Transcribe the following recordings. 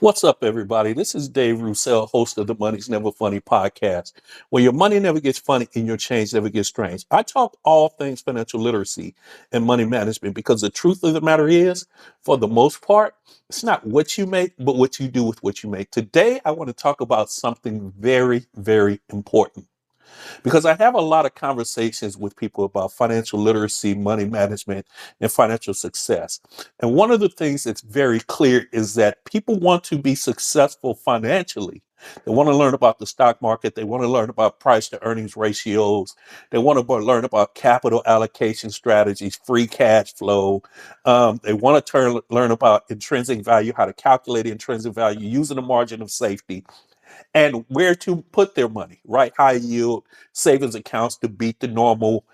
What's up, everybody? This is Dave Roussel, host of the Money's Never Funny podcast, where your money never gets funny and your change never gets strange. I talk all things financial literacy and money management because the truth of the matter is, for the most part, it's not what you make, but what you do with what you make. Today, I want to talk about something very, very important because I have a lot of conversations with people about financial literacy, money management, and financial success. And one of the things that's very clear is that people want to be successful financially. They want to learn about the stock market. They want to learn about price to earnings ratios. They want to learn about capital allocation strategies, free cash flow. They want to learn about intrinsic value, how to calculate intrinsic value using a margin of safety and where to put their money, right? High yield savings accounts to beat the normal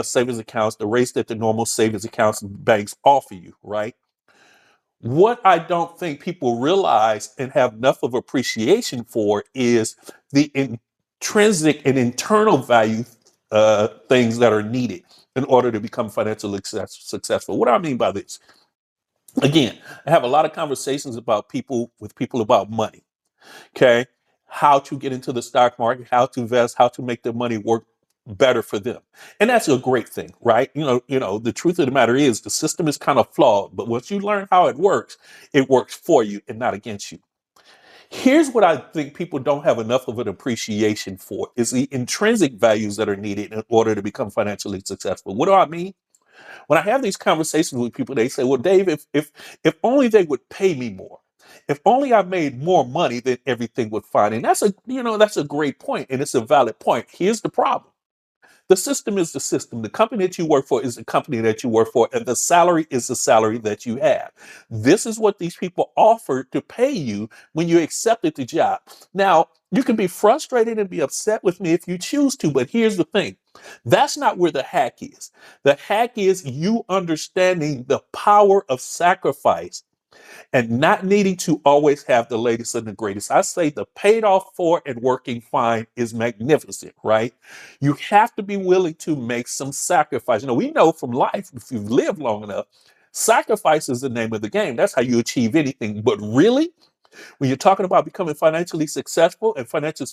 savings accounts, the rates that the normal savings accounts and banks offer you, right? What I don't think people realize and have enough of appreciation for is the intrinsic and internal value things that are needed in order to become financially successful. What do I mean by this? Again, I have a lot of conversations with people about money. Okay, how to get into the stock market, how to invest, how to make their money work better for them. And that's a great thing, right? The truth of the matter is the system is kind of flawed, but once you learn how it works for you and not against you. Here's what I think people don't have enough of an appreciation for is the intrinsic values that are needed in order to become financially successful. What do I mean? When I have these conversations with people, they say, "Well, Dave, if only they would pay me more. If only I made more money, then everything would fine." And that's a great point, and it's a valid point. Here's the problem. The system is the system. The company that you work for is the company that you work for, and the salary is the salary that you have. This is what these people offered to pay you when you accepted the job. Now, you can be frustrated and be upset with me if you choose to, but here's the thing. That's not where the hack is. The hack is you understanding the power of sacrifice and not needing to always have the latest and the greatest. I say the paid off for and working fine is magnificent, right? You have to be willing to make some sacrifice. We know from life, if you've lived long enough, sacrifice is the name of the game. That's how you achieve anything. But really, when you're talking about becoming financially successful and financially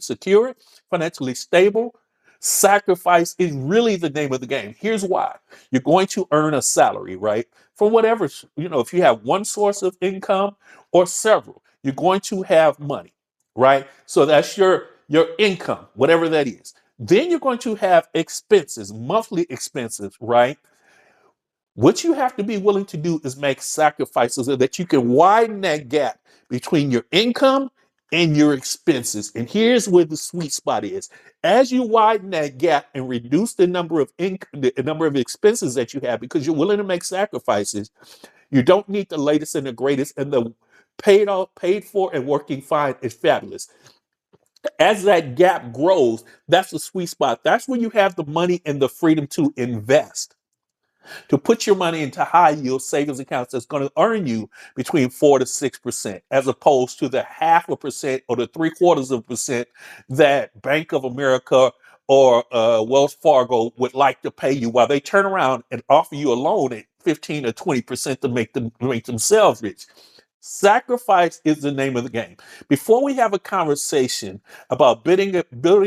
secure, financially stable, sacrifice is really the name of the game. Here's why. You're going to earn a salary, right? From whatever, if you have one source of income or several, you're going to have money, right? So that's your income, whatever that is. Then you're going to have expenses, monthly expenses, right? What you have to be willing to do is make sacrifices so that you can widen that gap between your income and your expenses. And here's where the sweet spot is. As you widen that gap and reduce the number of the number of expenses that you have because you're willing to make sacrifices, you don't need the latest and the greatest, and the paid for and working fine is fabulous. As that gap grows, that's the sweet spot. That's when you have the money and the freedom to invest, to put your money into high yield savings accounts that's going to earn you between 4 to 6%, as opposed to the 0.5% or the 0.75% that Bank of America or Wells Fargo would like to pay you, while they turn around and offer you a loan at 15 or 20% to make themselves rich. Sacrifice is the name of the game. Before we have a conversation about building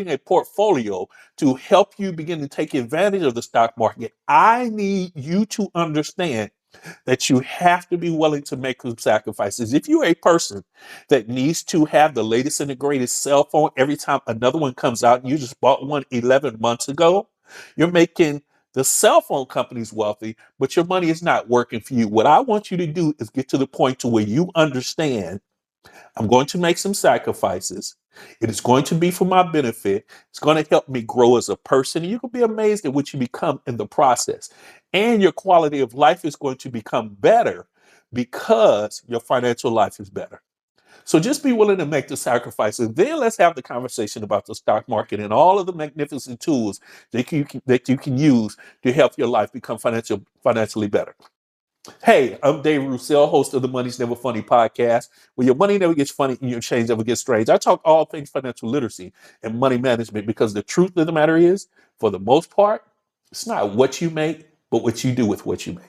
a portfolio to help you begin to take advantage of the stock market, I need you to understand that you have to be willing to make some sacrifices. If you're a person that needs to have the latest and the greatest cell phone every time another one comes out, and you just bought one 11 months ago, you're making the cell phone companies wealthy, but your money is not working for you. What I want you to do is get to the point to where you understand I'm going to make some sacrifices. It is going to be for my benefit. It's going to help me grow as a person. And you can be amazed at what you become in the process. And your quality of life is going to become better because your financial life is better. So just be willing to make the sacrifices. Then let's have the conversation about the stock market and all of the magnificent tools that you can use to help your life become financially better. Hey, I'm Dave Roussel, host of the Money's Never Funny podcast, where your money never gets funny and your change never gets strange. I talk all things financial literacy and money management because the truth of the matter is, for the most part, it's not what you make, but what you do with what you make.